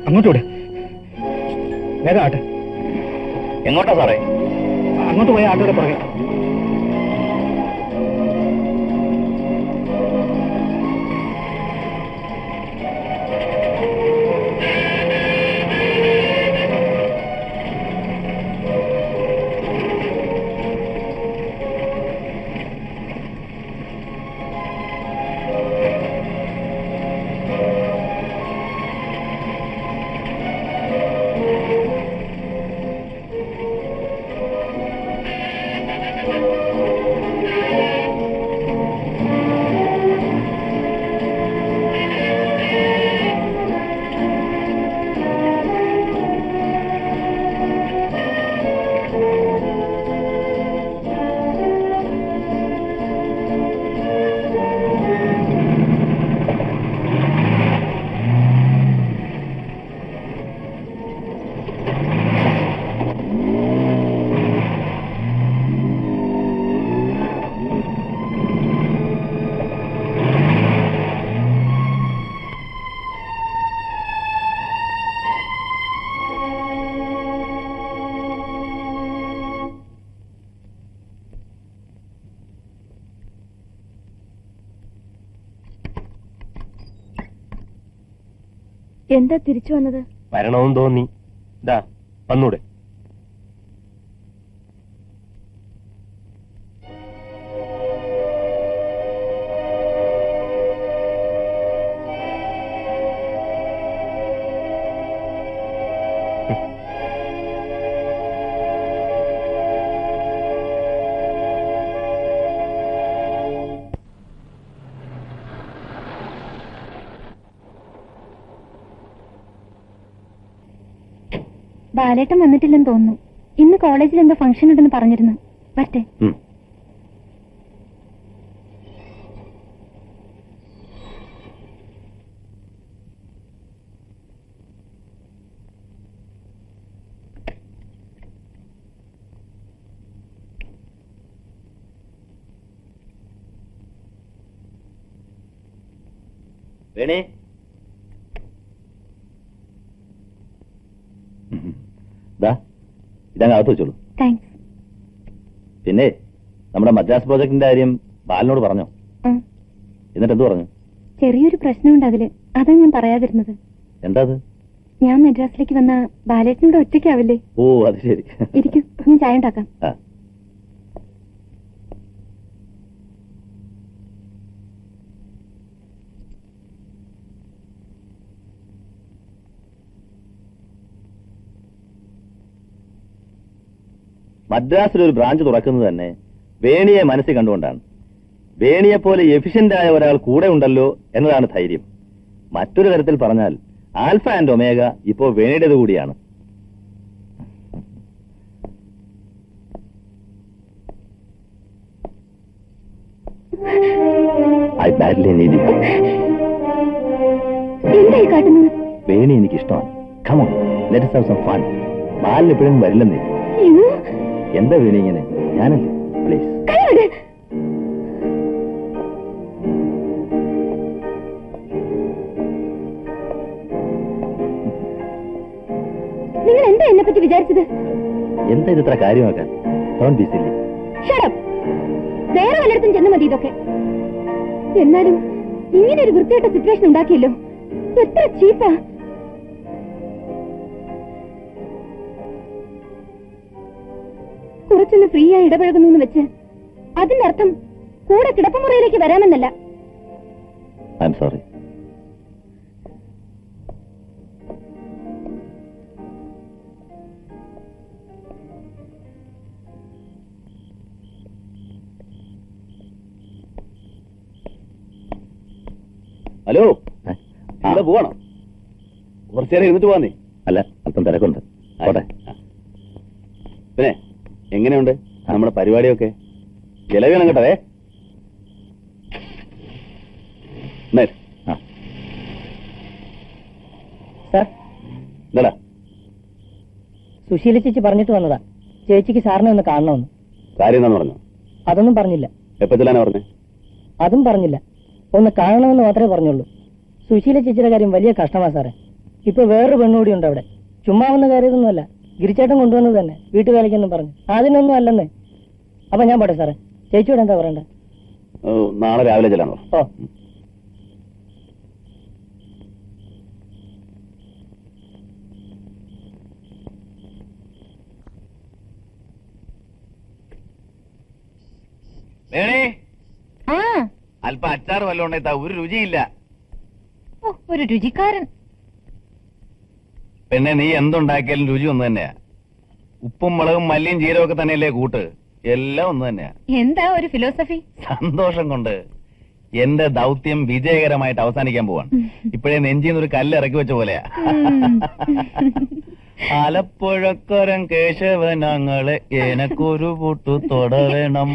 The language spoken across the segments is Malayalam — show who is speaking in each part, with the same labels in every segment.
Speaker 1: അങ്ങോട്ടോട്. വേഗം ആട്ടെ.
Speaker 2: എങ്ങോട്ടാ സാറേ?
Speaker 1: അങ്ങോട്ട് പോയ ആട്ടോടെ പുറകെ.
Speaker 3: എന്താ തിരിച്ചു വന്നത്?
Speaker 2: വരണമെന്ന് തോന്നി. ഇതാ വന്നൂടെ.
Speaker 3: ബാലേട്ടൻ വന്നിട്ടില്ലെന്ന് തോന്നുന്നു. ഇന്ന് കോളേജിൽ എന്തോ ഫംഗ്ഷൻ ഉണ്ടെന്ന് പറഞ്ഞിരുന്നു. വരട്ടെ.
Speaker 2: വേണേ ഇതങ്ങകത്ത് വെച്ചോളൂ. പിന്നെ നമ്മുടെ മദ്രാസ് പ്രോജക്ടിന്റെ കാര്യം ബാലനോട് പറഞ്ഞോ? എന്നിട്ട് എന്ത് പറഞ്ഞു?
Speaker 3: ചെറിയൊരു പ്രശ്നമുണ്ട് അതില്. അതാ ഞാൻ പറയാതിരുന്നത്.
Speaker 2: എന്താ അത്?
Speaker 3: ഞാൻ മദ്രാസിലേക്ക് വന്ന ബാലേട്ടനോട് ഒറ്റയ്ക്കാവില്ലേ?
Speaker 2: ഓ അത് ശരി.
Speaker 3: ഇരിക്കും, ഞാൻ ചായ ഉണ്ടാക്കാം.
Speaker 2: മദ്രാസിലൊരു ബ്രാഞ്ച് തുറക്കുന്നത് തന്നെ വേണിയെ മനസ്സിൽ കണ്ടുകൊണ്ടാണ്. വേണിയെപ്പോലെ എഫിഷ്യന്റ് ആയ ഒരാൾ കൂടെ ഉണ്ടല്ലോ എന്നതാണ് ധൈര്യം. മറ്റൊരു തരത്തിൽ പറഞ്ഞാൽ ആൽഫ ആൻഡ് ഒമേഗ ഇപ്പോ വേണിയുടേത് കൂടിയാണ്. വേണി എനിക്കിഷ്ടമാണ്. Come on, let us have some fun. ബാലിന് എപ്പോഴും വരില്ലെന്നേ. എന്താ വേണി ഇങ്ങനെ? ഞാനല്ലേ, പ്ലീസ്.
Speaker 3: നിങ്ങൾ എന്താ എന്നെ പറ്റി വിചാരിച്ചത്?
Speaker 2: എന്താ ഇത്ര കാര്യമാക്കാൻ?
Speaker 3: വേറെ വല്ലയിടത്തും ചെന്ന് മതി ഇതൊക്കെ. എന്നാലും ഇങ്ങനെ ഒരു വൃത്തിയായിട്ട സിറ്റുവേഷൻ ഉണ്ടാക്കിയല്ലോ. എത്ര ചീപ്പാ. കുറച്ചൊന്ന് ഫ്രീ ആയി ഇടപഴകുന്നു വെച്ച് അതിന്റെ അർത്ഥം കൂടെ കിടപ്പുമുറിയിലേക്ക് വരാമെന്നല്ല.
Speaker 2: I'm sorry. ഹലോ, ഇവിടെ പോവാണോ? കുറച്ചേരം ഇരുന്നിട്ട് പോവാന്നേ. അല്ല, അല്പം തിരക്കുണ്ട്. പോട്ടെ. പിന്നെ എങ്ങനെയുണ്ട് നമ്മുടെ പരിപാടിയൊക്കെ? ചെലവേണം കേട്ടതേ. എന്താടാ?
Speaker 4: സുശീല ചേച്ചി പറഞ്ഞിട്ട് വന്നതാ. ചേച്ചിക്ക് സാറിനെ ഒന്ന് കാണണമെന്ന്.
Speaker 2: കാര്യം എന്താന്ന് പറഞ്ഞു?
Speaker 4: അതൊന്നും പറഞ്ഞില്ല.
Speaker 2: എപ്പോ ചെല്ലാനാ പറഞ്ഞേ?
Speaker 4: അതും പറഞ്ഞില്ല. ഒന്ന് കാണണമെന്ന് മാത്രമേ പറഞ്ഞുള്ളൂ. സുശീല ചേച്ചിയുടെ കാര്യം വലിയ കഷ്ടമാ സാറേ. ഇപ്പൊ വേറൊരു പെണ്ണുകൂടി ഉണ്ട് അവിടെ. ചുമ്മാ വന്ന കാര്യമൊന്നുമല്ല, ഗിരിച്ചേട്ടൻ കൊണ്ടുവന്നത് തന്നെ, വീട്ടുവേലയ്ക്കെന്നും പറഞ്ഞു. അതിനൊന്നും അല്ലെന്നേ. അപ്പൊ ഞാൻ പോട്ടെ സാറേ. ചേച്ചിയോട് എന്താ പറയണ്ടേ?
Speaker 2: നാളെ രാവിലെ ചെല്ലാണോ?
Speaker 4: ഓ,
Speaker 2: വേണേ
Speaker 3: ആ
Speaker 2: അല്പ അച്ചാർ വല്ലോണ്ടാ, ഒരു രുചിയില്ല.
Speaker 3: ഓ, ഒരു രുചിക്കാരൻ.
Speaker 2: പിന്നെ നീ എന്തുണ്ടാക്കിയാലും രുചി ഒന്ന് തന്നെയാ. ഉപ്പും മുളകും മല്ലിയും ജീരവും ഒക്കെ തന്നെയല്ലേ കൂട്ട്, എല്ലാം ഒന്ന് തന്നെയാ.
Speaker 3: എന്താ ഒരു ഫിലോസഫി?
Speaker 2: സന്തോഷം കൊണ്ട് എന്റെ ദൗത്യം വിജയകരമായിട്ട് അവസാനിക്കാൻ പോവാണ്. ഇപ്പോഴേ നെഞ്ചിന്ന് ഒരു കല്ല് ഇറക്കി വെച്ച പോലെയാ. ആലപ്പുഴക്കരൻ കേശവനങ്ങളെ എനക്കൊരു പൊട്ടു തൊടവേണം,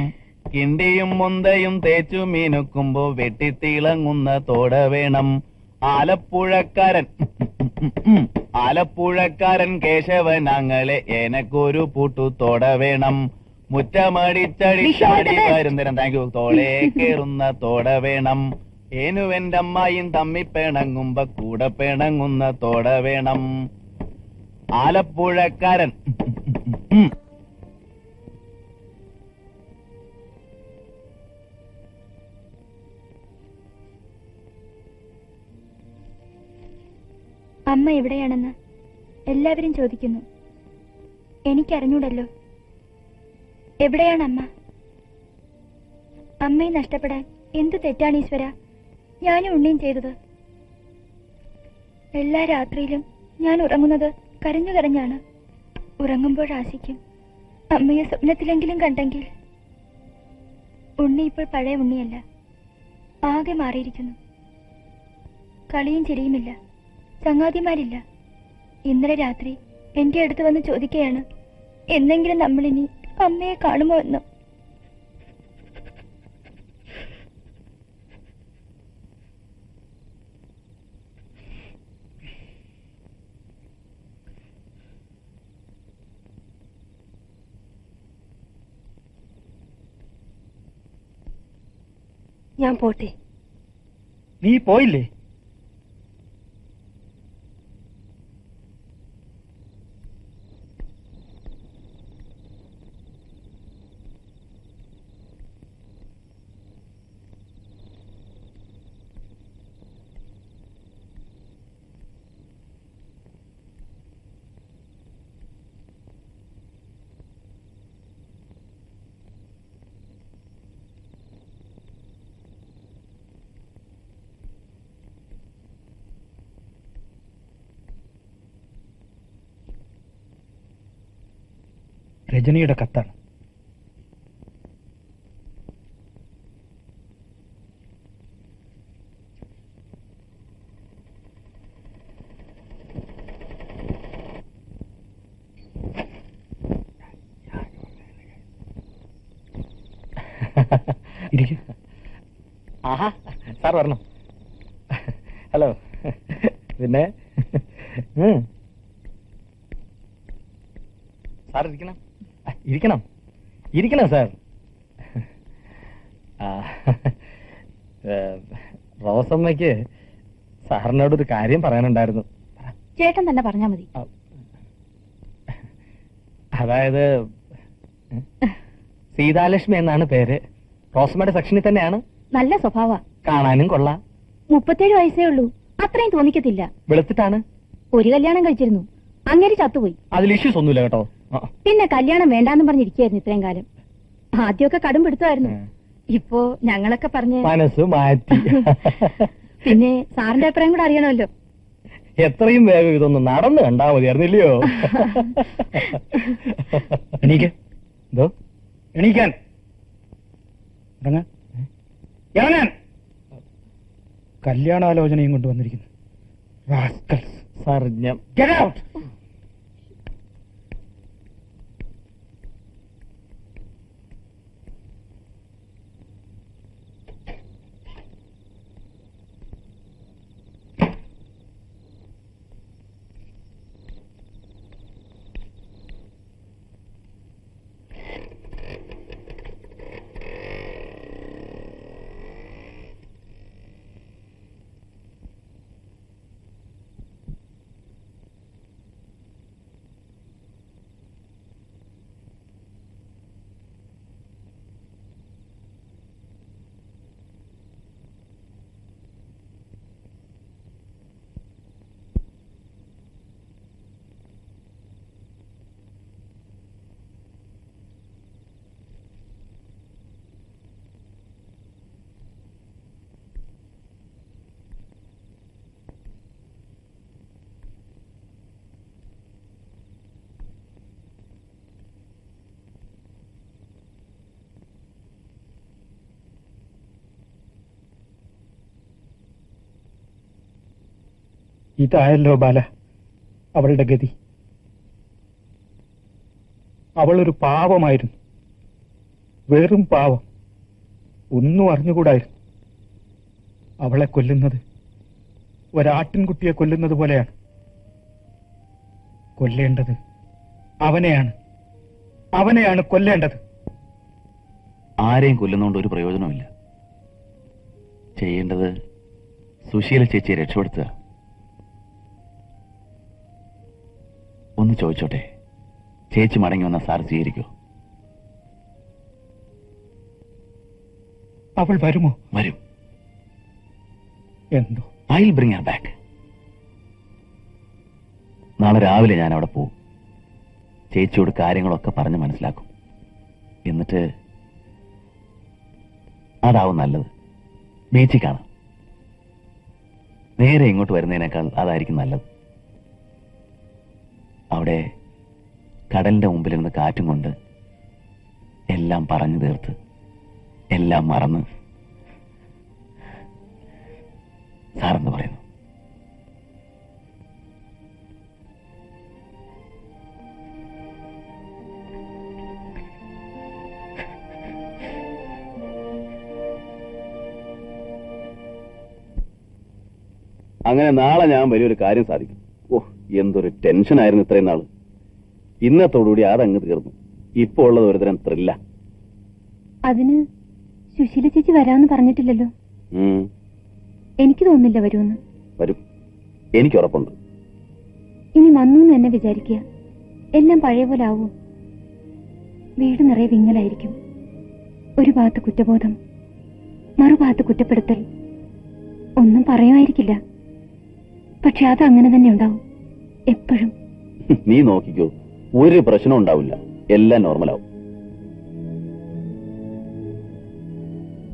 Speaker 2: കിണ്ടിയും മുന്തയും തേച്ചു മീനുക്കുമ്പോ വെട്ടിത്തിളങ്ങുന്ന തോട വേണം. ആലപ്പുഴക്കാരൻ കേശവനങ്ങളെ എനക്കൊരു പൂട്ടു തോട വേണം, മുറ്റമടിച്ചടിച്ചാടി വരുന്നേരം താങ്ക് യു തോളേ കേറുന്ന തോട വേണം. ഏനുവെന്റെ അമ്മായും തമ്മി പിണങ്ങുമ്പോ കൂടെ പിണങ്ങുന്ന തോട വേണം. ആലപ്പുഴക്കാരൻ
Speaker 3: അമ്മ എവിടെയാണെന്ന് എല്ലാവരും ചോദിക്കുന്നു. എനിക്കറിഞ്ഞൂടല്ലോ. എവിടെയാണ് അമ്മ? അമ്മയെ നഷ്ടപ്പെടാൻ എന്ത് തെറ്റാണ് ഈശ്വര ഞാനും ഉണ്ണിയും ചെയ്തത്? എല്ലാ രാത്രിയിലും ഞാൻ ഉറങ്ങുന്നത് കരഞ്ഞു കരഞ്ഞാണ്. ഉറങ്ങുമ്പോൾ ആശിക്കും അമ്മയെ സ്വപ്നത്തിലെങ്കിലും കണ്ടെങ്കിൽ. ഉണ്ണി ഇപ്പോൾ പഴയ ഉണ്ണിയല്ല, ആകെ മാറിയിരിക്കുന്നു. കളിയും ചിരിയുമില്ല, ചങ്ങാതിമാരില്ല. ഇന്നലെ രാത്രി എന്റെ അടുത്ത് വന്ന് ചോദിക്കുകയാണ് എന്നെങ്കിലും നമ്മളിനി അമ്മയെ കാണുമോ എന്ന്. ഞാൻ പോട്ടെ.
Speaker 1: നീ പോയില്ലേ? രജനിയുടെ കത്താണ്.
Speaker 2: ആഹാ, സാർ വരണം. ഹലോ. പിന്നെ സാർ ഇരിക്കണം. ഇരിക്കണം ഇരിക്കണം സാർ. റോസമ്മയ്ക്ക് സാറിനോടൊരു കാര്യം പറയാനുണ്ടായിരുന്നു.
Speaker 3: ചേട്ടൻ തന്നെ പറഞ്ഞാ മതി.
Speaker 2: അതായത് സീതാലക്ഷ്മി എന്നാണ് പേര്. റോസമ്മയുടെ സെക്ഷനിൽ തന്നെയാണ്.
Speaker 3: നല്ല സ്വഭാവ,
Speaker 2: കാണാനും കൊള്ളാം.
Speaker 3: 37 വയസ്സേ ഉള്ളൂ. അത്രയും തോന്നിക്കത്തില്ല.
Speaker 2: വെളുത്തിട്ടാണ്.
Speaker 3: ഒരു കല്യാണം കഴിച്ചിരുന്നു, അങ്ങനെ ചത്തുപോയി.
Speaker 2: അതിൽ ഇഷ്യൂസ് ഒന്നുമില്ല കേട്ടോ.
Speaker 3: പിന്നെ കല്യാണം വേണ്ടാന്നും പറഞ്ഞിരിക്കായിരുന്നു ഇത്രയും കാലം. ആദ്യമൊക്കെ കടും പിടുത്തമായിരുന്നു. ഇപ്പോ ഞങ്ങളൊക്കെ പറഞ്ഞ്
Speaker 2: മനസ്സ് മാറ്റി.
Speaker 3: പിന്നെ സാറിന്റെ അഭിപ്രായം കൂടെ അറിയണമല്ലോ.
Speaker 2: എത്രയും വേഗം ഇതൊന്ന് നടന്നു കണ്ടാ മതിയായിരുന്നില്ലയോ?
Speaker 1: എണീക്ക്.
Speaker 2: എന്തോ?
Speaker 1: എണീക്കാൻ. ഇറങ്ങാൻ. കല്യാണാലോചനയും കൊണ്ടുവന്നിരിക്കുന്നു.
Speaker 2: സാർ ഞാൻ
Speaker 1: Get out! ഇതായല്ലോ ബാല അവളുടെ ഗതി. അവളൊരു പാവമായിരുന്നു, വെറും പാവം. ഒന്നും അറിഞ്ഞുകൂടായിരുന്നു. അവളെ കൊല്ലുന്നത് ഒരാട്ടിൻകുട്ടിയെ കൊല്ലുന്നത് പോലെയാണ്. കൊല്ലേണ്ടത് അവനെയാണ് കൊല്ലേണ്ടത്.
Speaker 2: ആരെയും കൊല്ലുന്നോണ്ട് ഒരു പ്രയോജനമില്ല. ചെയ്യേണ്ടത് സുശീല ചേച്ചിയെ രക്ഷപ്പെടുത്തുക. ഒന്ന് ചോദിച്ചോട്ടെ, ചേച്ചി മടങ്ങി വന്ന സാർ സ്വീകരിക്കോ?
Speaker 1: അവൾ വരുമോ?
Speaker 2: വരും.
Speaker 1: എന്തോ
Speaker 2: I will bring Har back. നാളെ രാവിലെ ഞാൻ അവിടെ പോവും. ചേച്ചിയോട് കാര്യങ്ങളൊക്കെ പറഞ്ഞ് മനസ്സിലാക്കും. എന്നിട്ട് അതാവും നല്ലത്. ബീച്ചിൽ കാണാം. നേരെ ഇങ്ങോട്ട് വരുന്നതിനേക്കാൾ അതായിരിക്കും നല്ലത്. അവിടെ കടലിന്റെ മുമ്പിലിരുന്ന് കാറ്റും കൊണ്ട് എല്ലാം പറഞ്ഞു തീർത്ത് എല്ലാം മറന്ന് സാറെന്ന് പറയുന്നു. അങ്ങനെ നാളെ ഞാൻ വലിയൊരു കാര്യം സാധിക്കും. ഓ, എന്തൊരു ടെൻഷനായിരുന്നു ഇത്രയും നാള്. ഇന്നത്തോടുകൂടി അതങ്ങ് തീർന്നു. ഇപ്പോ ഉള്ളത് ഒരുതരം ത്രില്ല.
Speaker 3: അതിന് സുശീല ചേച്ചി വരാമെന്ന് പറഞ്ഞിട്ടില്ലല്ലോ. എനിക്ക് തോന്നുന്നില്ല വരുമെന്ന്.
Speaker 2: വരും, എനിക്ക് ഉറപ്പുണ്ട്.
Speaker 3: ഇനി വന്നു എന്ന് തന്നെ വിചാരിക്കുക. എല്ലാം പഴയ പോലെ ആവൂ. വീട് നിറയെ വിങ്ങലായിരിക്കും. ഒരു ഭാഗത്ത് കുറ്റബോധം, മറുഭാഗത്ത് കുറ്റപ്പെടുത്തൽ. ഒന്നും പറയുമായിരിക്കില്ല, പക്ഷെ അത് അങ്ങനെ തന്നെ ഉണ്ടാവും എപ്പോഴും.
Speaker 2: നീ നോക്കിക്കോ, ഒരു പ്രശ്നം ഉണ്ടാവില്ല. എല്ലാം നോർമലാവും.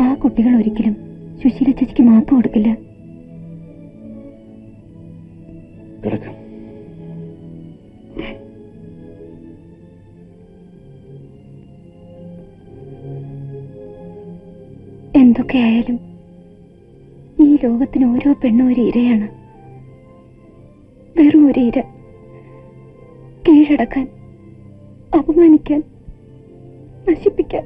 Speaker 3: ആ കുട്ടികൾ ഒരിക്കലും സുശീല ചേച്ചിക്ക് മാപ്പ് കൊടുക്കില്ല.
Speaker 2: കിടക്കാം.
Speaker 3: എന്തൊക്കെയായാലും ഈ ലോകത്തിന് ഓരോ പെണ്ണും ഒരു ഇരയാണ്. വെറും ഒരു ഇര. കീഴടക്കാൻ, അപമാനിക്കാൻ, നശിപ്പിക്കാൻ.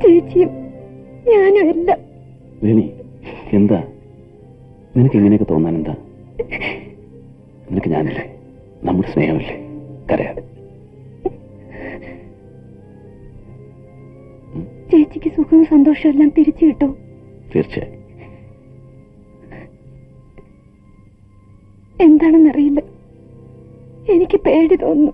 Speaker 3: ചേച്ചിയും ഞാനും എല്ലാം.
Speaker 2: വേണി, എന്താ നിനക്ക് ഇങ്ങനെയൊക്കെ തോന്നാൻ? എന്താ നിനക്ക് ഞാനില്ലേ? നമ്മുടെ സ്നേഹമില്ലേ? കരയാതെ.
Speaker 3: ചേച്ചിക്ക് സുഖവും സന്തോഷവും എല്ലാം തിരിച്ചു കിട്ടോ?
Speaker 2: തീർച്ചയായും.
Speaker 3: എന്താണെന്നറിയില്ല, എനിക്ക് പേടി തോന്നുന്നു.